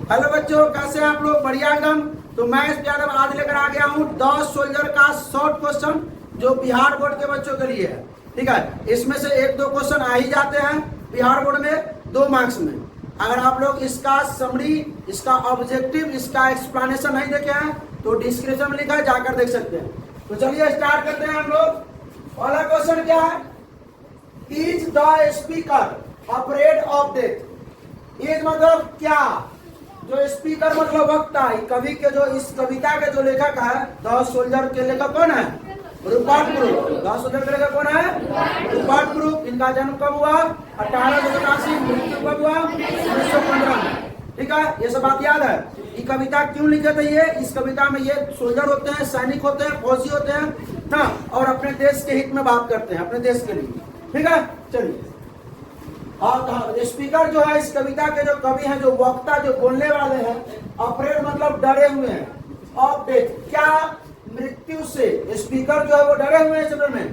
Hello बच्चों, कैसे हैं आप लोग? बढ़िया एकदम। तो मैं इस यादव आज लेकर आ गया हूँ 10 सोल्जर का शॉर्ट क्वेश्चन जो बिहार बोर्ड के बच्चों के लिए है। ठीक है, इसमें से एक दो क्वेश्चन आ ही जाते हैं बिहार बोर्ड में 2 मार्क्स में। अगर आप लोग इसका समरी, इसका ऑब्जेक्टिव, इसका एक्सप्लेनेशन नहीं देखे हैं तो डिस्क्रिप्शन में लिखा है, जाकर देख सकते हैं। तो चलिए स्टार्ट करते हैं हम लोग। पहला क्वेश्चन क्या है? Is the speaker operate of death. Is मतलब क्या? जो स्पीकर मतलब वक्ता है। कवि के जो इस कविता के जो लेखक है, 10 सोल्जर के लेखक कौन है? रूपार्ट ब्रूक। 10 सोल्जर के लेखक कौन है? रूपार्ट ब्रूक। इनका जन्म कब हुआ? 1887। मृत्यु कब हुआ? 1915 में। ठीक है, ये सब बात याद है। ये कविता क्यों लिखे थे? ये इस कविता में ये सोल्जर होते हैं, सैनिक होते हैं, फौजी होते हैं ना, और अपने देश के हित में बात करते हैं, अपने देश के लिए। ठीक है, चलिए। हाँ, स्पीकर जो है इस कविता के जो कवि हैं, जो वक्ता, जो बोलने वाले हैं, ऑपरेट मतलब डरे हुए हैं। ऑफ डेथ क्या? मृत्यु से। स्पीकर जो है वो डरे हुए हैं चंद्र में?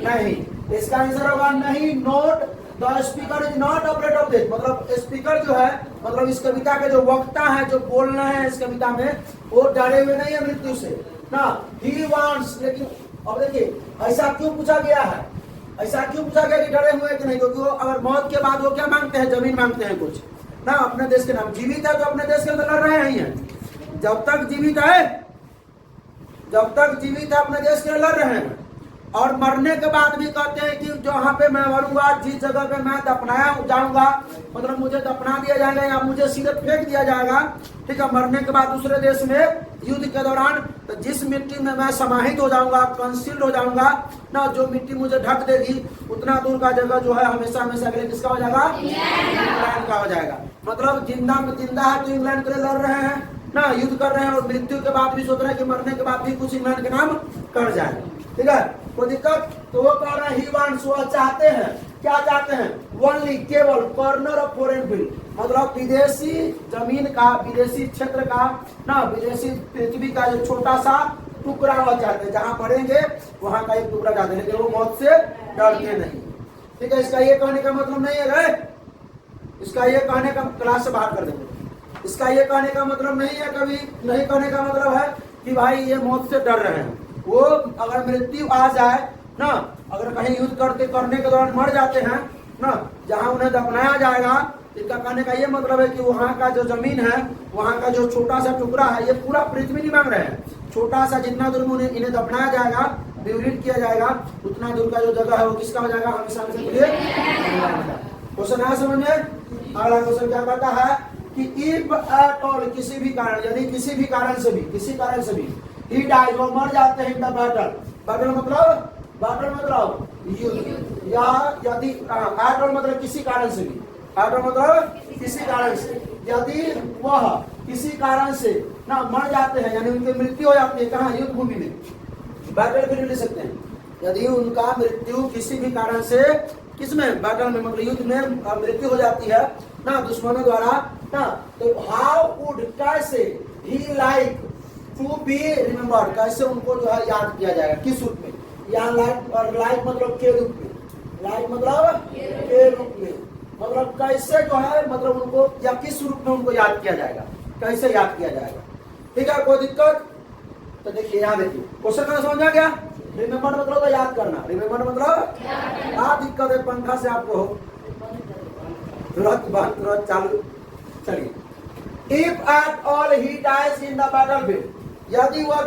नहीं। इसका आंसर होगा नहीं। Note the speaker is not operate of death. मतलब स्पीकर जो है, मतलब इस कविता के जो वक्ता है, जो बोल रहे हैं इस कविता में, वो डरे हुए नहीं है मृत्यु से ना। He wants. लेकिन अब देखिए, ऐसा क्यों पूछा गया है? ऐसा क्यों पूछा गया कि डरे हुए कि नहीं? क्योंकि वो अगर मौत के बाद वो क्या मांगते हैं? जमीन मांगते हैं कुछ ना, अपने देश के नाम। जीवित है तो अपने देश के अंदर लड़ रहे हैं। जब तक जीवित है, जब तक जीवित है अपने देश के लिए लड़ रहे हैं। और मरने के बाद भी कहते हैं कि जहाँ पे मैं मरूंगा, जिस जगह पे मैं दफनाया जाऊंगा, मतलब मुझे दफना दिया जाएगा या मुझे सीधे फेंक दिया जाएगा। ठीक है, मरने के बाद दूसरे देश में युद्ध के दौरान, तो जिस मिट्टी में मैं समाहित हो जाऊंगा, कंसील्ड हो जाऊंगा ना, जो मिट्टी मुझे ढक देगी, उतना दूर का जगह जो है हमेशा हमेशा के लिए किसका हो जाएगा? इंग्लैंड का हो जाएगा। मतलब जिंदा में जिंदा है तो इंग्लैंड के लिए लड़ रहे हैं ना, युद्ध कर रहे हैं, और मृत्यु के बाद भी सोच रहे हैं कि मरने के बाद भी कुछ इंग्लैंड के नाम कर जाए। ठीक है, कोई दिक्कत? तो वो कह रहे हैं ही वांट्स, वो चाहते हैं। क्या चाहते हैं? ओनली, केवल, कॉर्नर ऑफ फॉरेन फील्ड, मतलब विदेशी जमीन का, विदेशी क्षेत्र का ना, विदेशी पृथ्वी का जो छोटा सा टुकड़ा हुआ चाहते हैं, जहां पढ़ेंगे वहां का एक टुकड़ा चाहते हैं, लेकिन वो मौत से डरते नहीं। ठीक है, इसका ये कहने का मतलब नहीं है, इसका ये कहने का, क्लास से बाहर कर देंगे। इसका ये कहने का मतलब नहीं है, कभी नहीं कहने का मतलब है कि भाई ये मौत से डर रहे हैं। वो अगर मृत्यु आ जाए ना, अगर कहीं युद्ध करने के दौरान मर जाते हैं ना, जहां उन्हें दफनाया जाएगा, इनका कहने का ये मतलब है कि वहां का जो जमीन है, वहां का जो छोटा सा टुकड़ा है, ये पूरा पृथ्वी नहीं मांग रहे हैं, छोटा सा जितना दूर में इन्हें दफनाया जाएगा, विवरित किया जाएगा, उतना दूर का जो जगह है वो किसका हो जाएगा? हमेशा हमेशा के लिए। क्वेश्चन आया समझ में? अगला क्वेश्चन क्या कहता है कि इफ एट ऑल, किसी भी कारण, यदि किसी भी कारण से भी, किसी कारण से भी, ही डाइज, वो मर जाते हैं इन द बैटल। बैटल मतलब, बैटल मतलब युद्ध, या यदि एट ऑल मतलब किसी कारण से भी, एट ऑल मतलब किसी कारण से, यदि वह किसी कारण से ना मर जाते हैं, यानी उनकी मृत्यु हो जाती है, कहाँ? युद्ध भूमि में। बैटल भी ले सकते हैं, यदि उनका मृत्यु किसी भी कारण से, किसमें? बैटल में, मतलब युद्ध में मृत्यु हो जाती है ना, दुश्मनों द्वारा ना, तो हाउ वुड, कैसे, ही लाइक टू बी रिमेम्बर्ड, कैसे उनको जो है याद किया जाएगा? किस रूप में? यहाँ लाइक, और लाइक मतलब के रूप में, लाइक मतलब के रूप में, मतलब कैसे जो है, मतलब उनको, या किस रूप में उनको याद किया जाएगा, कैसे याद किया जाएगा? ठीक है, कोई दिक्कत? तो देखिए, यहाँ देखिए क्वेश्चन का समझ आ गया। रिमेम्बर मतलब तो याद करना, रिमेम्बर मतलब क्या दिक्कत है? पंखा से आपको तुरंत बंद, तुरंत चालू। चलिए, if at all he dies in the battlefield, यदि वह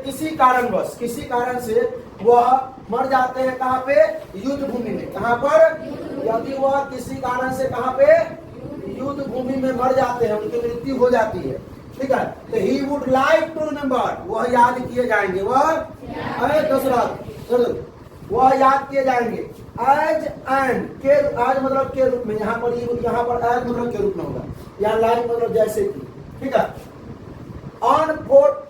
किसी कारणवश, किसी कारण से वह मर जाते हैं, कहाँ पे? युद्ध भूमि में। कहाँ पर? यदि वह किसी कारण से कहाँ पे? युद्ध भूमि में मर जाते हैं, उनकी मृत्यु हो जाती है। ठीक है, तो he would like to remember, वह याद किए जाएंगे, वह दशरथ, वह याद किए जाएंगे एज एंड, के, आज मतलब के रूप में, यहाँ पर एज मतलब के रूप में होगा, यहाँ लाइक मतलब जैसे कि। ठीक है, ऑन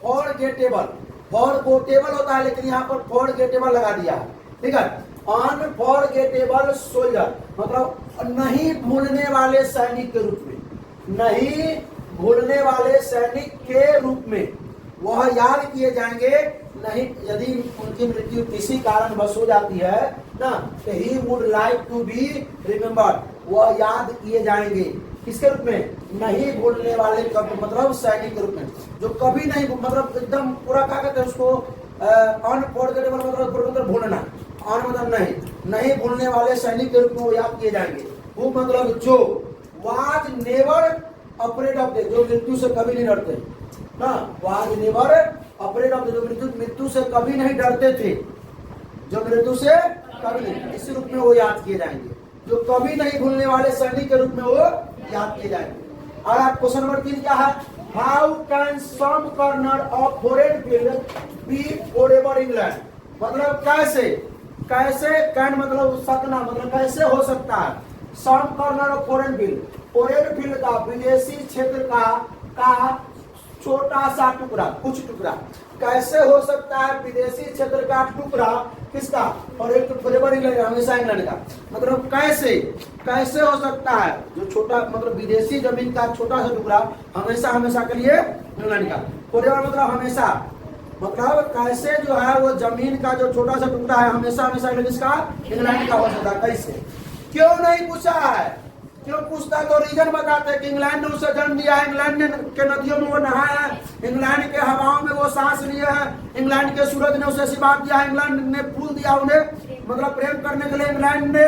फॉरगेटेबल, फॉरगेटेबल होता है, लेकिन यहाँ पर फॉरगेटेबल लगा दिया है। ठीक है, ऑन फॉरगेटेबल सोल्जर मतलब नहीं भूलने वाले सैनिक के रूप में, नहीं भूलने वाले सैनिक के रूप में वह याद किए जाएंगे। नहीं, यदि उनकी मृत्यु किसी कारणवश हो जाती है ना, तो he would like to be remembered, वह याद किए जाएंगे। किसके रूप में? नहीं भूलने वाले मतलब सैनिक के रूप में, जो कभी नहीं मतलब एकदम पूरा क्या कहते हैं उसको अनफॉरगेटेबल मतलब भूलना, अन मतलब नहीं भूलने वाले सैनिक के रूप में वो याद किए जाएंगे। वो मतलब जो was never afraid of death, जो मृत्यु से कभी नहीं डरते ना, was never afraid of death, जो मृत्यु से कभी नहीं डरते थे, जो मृत्यु से कभी नहीं, इस रूप में वो याद किए जाएंगे, जो कभी नहीं भूलने वाले सैनिक के रूप में वो याद किए जाएंगे। और आप क्वेश्चन नंबर 3 क्या है? How can some corner of foreign field be forever England, मतलब कैसे कैन मतलब सकना, मतलब कैसे हो सकता है some corner of foreign field का विदेशी क्षेत्र का छोटा सा टुकड़ा, कुछ टुकड़ा कैसे हो सकता है विदेशी क्षेत्र का टुकड़ा किसका? और एक फॉरएवर इंग्लैंड, हमेशा इंग्लैंड का, मतलब कैसे हो सकता है जो छोटा मतलब विदेशी जमीन का छोटा सा टुकड़ा हमेशा के लिए इंग्लैंड का। फॉरएवर मतलब हमेशा, मतलब कैसे जो है वो जमीन का जो छोटा सा टुकड़ा है हमेशा किसका? इंग्लैंड का हो सकता है। कैसे? क्यों नहीं पूछा है? क्यों पूछता है तो रीजन बताते हैं कि इंग्लैंड ने उसे जन्म दिया है, इंग्लैंड ने के नदियों में वो नहाया है, इंग्लैंड के हवाओं में वो सांस लिया है, इंग्लैंड के सूरज ने उसे आशीर्वाद दिया है, इंग्लैंड ने फूल दिया उन्हें मतलब प्रेम करने के लिए, इंग्लैंड ने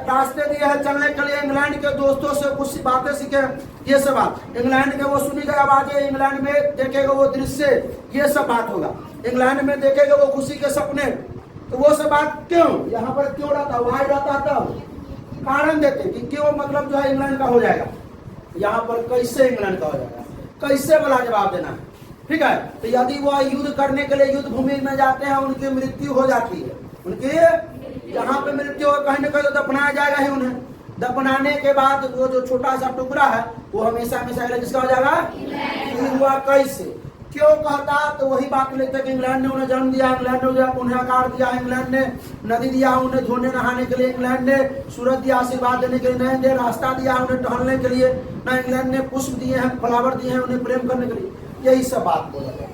रास्ते दिए हैं चलने के लिए, इंग्लैंड के दोस्तों से कुछ बातें सीखे, ये सब बात, इंग्लैंड के वो सुनी गई आवाजें, इंग्लैंड में देखेगा वो दृश्य, ये सब बात होगा, इंग्लैंड में देखेगा वो खुशी के सपने, तो वो सब बात क्यों यहाँ पर क्यों रहता, वहां रहता तब कारण देते कि क्यों मतलब जो है इंग्लैंड का हो जाएगा, यहाँ पर कैसे इंग्लैंड का हो जाएगा, कैसे वाला जवाब देना है। ठीक है, तो यदि वो युद्ध करने के लिए युद्ध भूमि में जाते हैं उनकी मृत्यु हो जाती है, उनकी यहाँ पे मृत्यु कहीं न कहीं तो दफनाया जाएगा ही उन्हें, दफनाने के बाद वो जो छोटा सा टुकड़ा है वो हमेशा किसका हो जाएगा? हुआ कैसे, क्यों कहता? तो वही बात लेते कि इंग्लैंड ने उन्हें जन्म दिया, इंग्लैंड ने उन्हें आकार दिया, इंग्लैंड ने नदी दिया उन्हें धोने नहाने के लिए, इंग्लैंड ने सूरज दिया आशीर्वाद देने के लिए, नए रास्ता दिया उन्हें टहलने के लिए, ना इंग्लैंड ने पुष्प दिए हैं, फ्लावर दिए हैं उन्हें प्रेम करने के लिए, यही सब बात बोला जाए।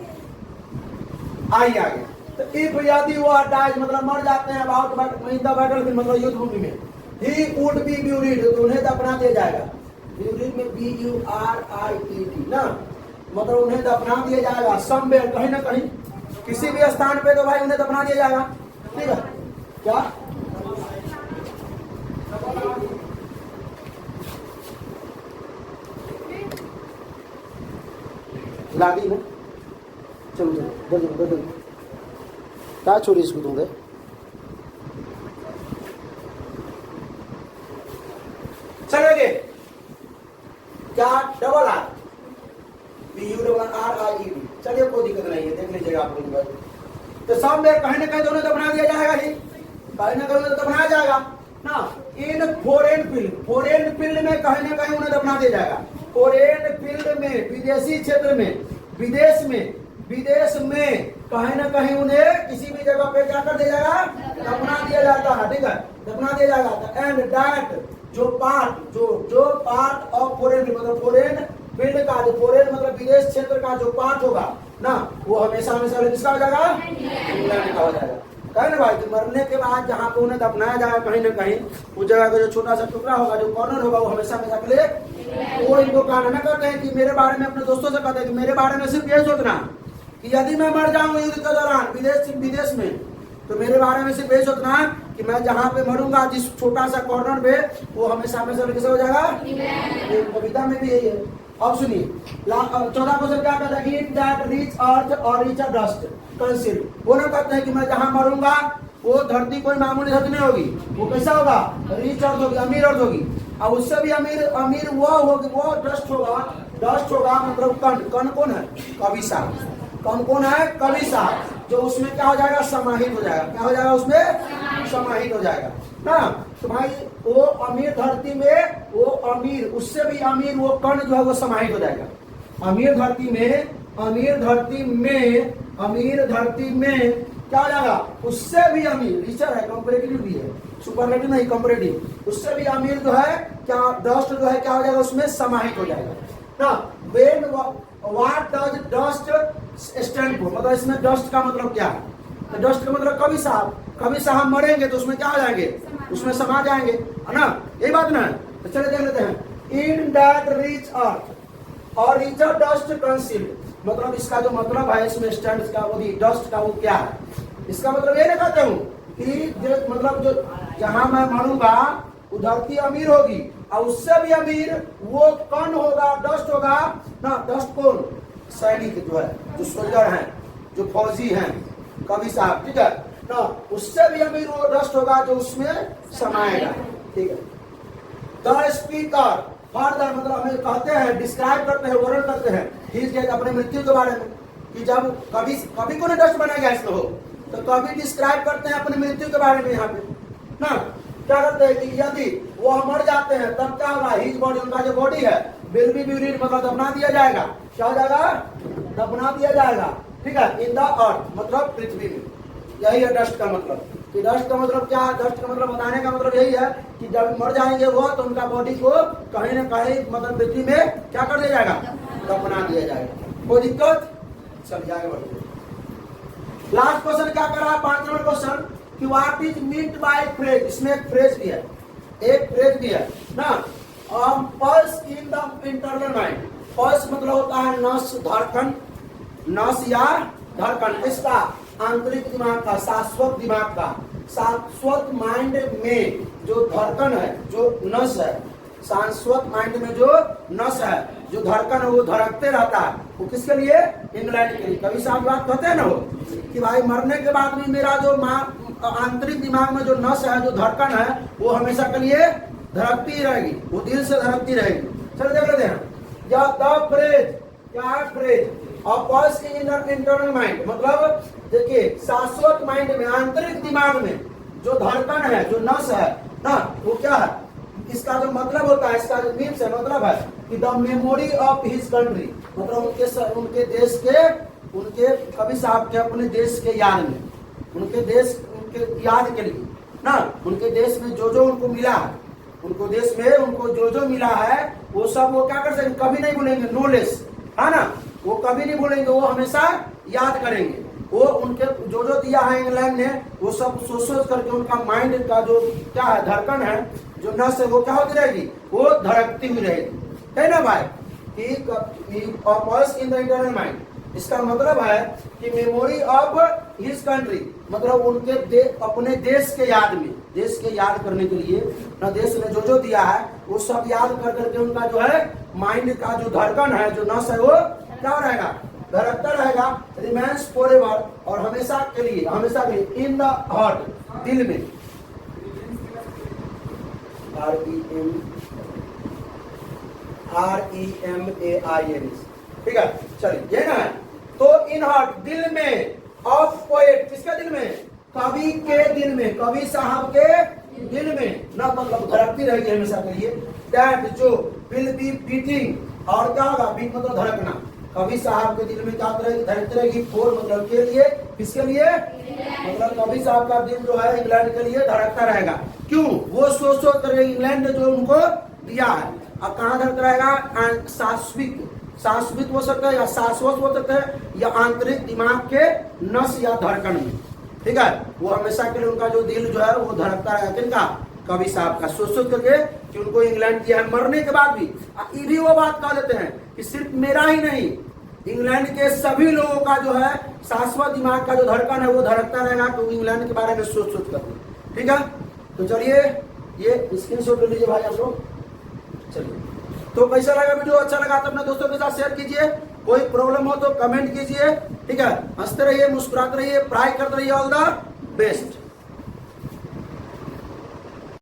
आगे तो इफ यदि वो डाइज मतलब मर जाते हैं अबाउट बैटल मतलब युद्ध भूमि में, ही वुड बी ब्यूरिड, तो उन्हें दफना दिया जाएगा, ब्यूरिड में BURIED ना, मतलब उन्हें दफना दिया जाएगा समवेयर कहीं ना कहीं, किसी भी स्थान पे तो भाई उन्हें दफना दिया जाएगा। ठीक है, क्या लागी में चलो क्या छोड़ी इसको दूंगे। चलेंगे क्या डबल आर BURRIED, चलिए कोई दिक्कत नहीं है, देख लीजिएगा आप लोग। तो सब में कहीं ना कहीं दोनों दफना दिया जाएगा ही, कहीं ना कहीं दफनाया जाएगा ना। इन फॉरेन फील्ड में कहीं ना कहीं उन्हें दफना दिया जाएगा, फॉरेन फील्ड में विदेशी क्षेत्र में, विदेश में कहीं ना कहीं उन्हें किसी भी जगह पे क्या कर दिया जाएगा? दफना दिया जाता है। ठीक है, दफना दिया जाएगा। एंड दैट जो पार्ट ऑफ फॉरेन मतलब फॉरेन फील्ड का जो फॉरेन मतलब विदेश क्षेत्र का जो पार्ट होगा ना, वो हमेशा किसका हो जाएगा? इंग्लैंड का हो जाएगा। कहे ना भाई कि मरने के बाद जहाँ पे उन्हें दफनाया जाएगा कहीं ना कहीं उस जगह का जो छोटा सा टुकड़ा होगा, जो कॉर्नर होगा, वो हमेशा के लिए वो इनको कहना करते हैं कि मेरे बारे में अपने दोस्तों से कहते हैं कि मेरे बारे में सिर्फ ये सोचना कि यदि मैं मर जाऊंगा युद्ध के दौरान विदेश में, तो मेरे बारे में सिर्फ ये सोचना कि मैं जहाँ पे मरूंगा जिस छोटा सा कॉर्नर में, वो हमेशा कैसे हो जाएगा? कविता में भी यही है। अब सुनिए 14 क्वेश्चन क्या कहता है? इन दैट रिच अर्थ और रिच डस्ट कंसीड, वो ना कहते हैं कि मैं जहाँ मरूंगा वो धरती कोई मामूली धरती नहीं होगी, वो कैसा होगा? रिच अर्थ होगी, अमीर अर्थ होगी, और उससे भी अमीर वो होगी, वो डस्ट होगा मतलब कण कौन है? कवि साहब। कौन है? कवि साहब, जो उसमें क्या हो जाएगा? समाहित हो जाएगा। क्या हो जाएगा? उसमें समाहित हो जाएगा ना। तो भाई वो अमीर धरती में वो अमीर, उससे भी अमीर वो कण जो है वो समाहित हो जाएगा। अमीर धरती में क्या हो जाएगा? उससे भी अमीर, रिचर है, कंपैरेटिव भी है, सुपरलेटिव नहीं कंपैरेटिव, उससे भी अमीर जो है क्या डस्ट जो है क्या हो जाएगा? उसमें समाहित हो जाएगा ना। When what does dust stand for, मतलब इसमें डस्ट का मतलब क्या है? तो डस्ट का मतलब कवि साहब मरेंगे तो उसमें क्या हो जाएंगे? उसमें समा जाएंगे, है ना, यही बात ना। तो चले देख लेते हैं। इन दैट रिच अर्थ और रिचर डस्ट कंसील्ड, मतलब इसका जो मतलब है इसमें स्टैंड का वो डस्ट का वो क्या है, इसका मतलब ये कहते हूँ कि जो मतलब जो जहां मैं मरूंगा वो धरती अमीर होगी और उससे भी अमीर वो कौन होगा, डस्ट होगा ना। डस्ट कौन, सैनिक जो है, जो सोल्जर हैं, जो फौजी हैं, कवि साहब, ठीक है ना, उससे भी अमीर वो डस्ट होगा जो उसमें समाएगा, ठीक है। द स्पीकर फर्दर मतलब हमें कहते हैं, डिस्क्राइब करते हैं, वर्णन करते हैं ठीक है अपने मृत्यु के बारे में, कि जब कभी कभी को डस्ट बनाएगा इसमें हो, तो कभी डिस्क्राइब करते हैं अपनी मृत्यु के बारे में यहाँ पे ना। क्या करते हैं कि यदि वो मर जाते हैं तब क्या होगा, हिज बॉडी, उनका जो बॉडी है विल बी ब्यूरिड मतलब दफना दिया जाएगा, क्या हो जाएगा, दफना दिया जाएगा, ठीक है, इन द अर्थ मतलब पृथ्वी में। यही है डस्ट का मतलब, कि डस्ट का मतलब क्या है, डस्ट का मतलब बताने का मतलब यही है कि जब मर जाएंगे वो तो उनका बॉडी को कहीं ना कहीं मतलब पृथ्वी में क्या कर दिया जाएगा, दफना दिया जाएगा। कोई दिक्कत, चल जाएगा। लास्ट क्वेश्चन क्या करा, 5 नंबर क्वेश्चन कि what is meant by phrase, इसमें एक फ्रेज भी है, एक फ्रेज भी है ना। Pulse in the internal mind, pulse मतलब होता है नस, धड़कन, नस या धड़कन, इसका आंतरिक दिमाग का, शाश्वत दिमाग का, शाश्वत माइंड में जो धड़कन है, जो नस है, शाश्वत माइंड में जो नस है, जो धड़कन है वो धड़कते रहता है, वो किसके लिए, इंग्लैंड के लिए। कभी साहब बात कहते हैं ना वो कि भाई मरने के बाद भी मेरा जो आंतरिक दिमाग में जो नस है, जो धड़कन है, वो हमेशा के लिए धड़कती रहेगी, वो दिल से धड़कती रहेगी। चलो देख लेते हैं, या द फ्रेज, क्या है फ्रेज, और पल्स इन इंटरनल माइंड मतलब देखिए शाश्वत माइंड में, आंतरिक दिमाग में जो धड़कन है, जो नस है ना, वो क्या है, इसका जो मतलब होता है, इसका जो मीन्स है, मतलब है कि the memory of his country, मतलब उनके देश के, उनके कवि साहब के अपने देश के याद में, उनके देश, उनके याद के लिए ना, उनके देश में जो जो उनको मिला है, उनको देश में उनको जो जो मिला है वो सब वो क्या कर सकते, कभी नहीं भूलेंगे, नॉलेज है ना, वो कभी नहीं भूलेंगे, वो हमेशा याद करेंगे। वो उनके जो जो दिया है इंग्लैंड ने, वो सब सोच करके उनका माइंड का जो क्या है, धड़कन है, जो नस है, वो क्या होती रहेगी, वो धड़कती हुई रहेगी, है ना भाई। Pulse in the internal mind, इसका मतलब है कि मेमोरी ऑफ हिज कंट्री मतलब उनके अपने देश के याद में, देश के याद करने के लिए ना, देश ने जो जो दिया है वो सब याद कर करके उनका जो है माइंड का जो धड़कन है, जो नस है, वो क्या रहेगा, धड़कता रहेगा, रिमेन्स फॉरएवर और हमेशा के लिए, हमेशा के लिए, इन द हार्ट, दिल में, REMAIN, ठीक है। चलिए ये ना है, तो इन हार्ट दिल में, ऑफ पोएट किसके दिल में, कवि के दिल में, कवि साहब के दिल में ना, मतलब धड़कती रहेगी हमेशा के लिए। दैट जो विल बी बीटिंग, और क्या होगा, बीट मतलब धड़कना, कवि साहब के दिल में क्या करेगी, धड़कती रहेगी, फॉर मतलब के लिए, किसके लिए, मतलब कवि साहब का दिल जो है इंग्लैंड के लिए धड़कता रहेगा। क्यों, वो सोच कर इंग्लैंड ने जो उनको दिया है, अब कहाँ धड़कता रहेगा, शाश्वत, शाश्वत हो सकता है या शाश्वत हो सकता है, या आंतरिक दिमाग के नस या धड़कन में, ठीक है, वो हमेशा के लिए उनका जो दिल जो है वो धड़कता रहेगा, किनका, कवि साहब का, सोच करके कि उनको इंग्लैंड दिया है, मरने के बाद भी। ये भी वो बात कह देते हैं कि सिर्फ मेरा ही नहीं, इंग्लैंड के सभी लोगों का जो है शाश्वत दिमाग का जो धड़कन है वो धड़कता रहेगा, तो इंग्लैंड के बारे में सोच कर, ठीक है। तो चलिए ये स्क्रीनशॉट ले लीजिए भाई आप लोग। चलिए, तो कैसा लगा वीडियो, अच्छा लगा तो अपने दोस्तों के साथ शेयर कीजिए, कोई प्रॉब्लम हो तो कमेंट कीजिए, ठीक है। हंसते रहिए, मुस्कुराते रहिए, पढ़ाई करते रहिए, ऑल द बेस्ट।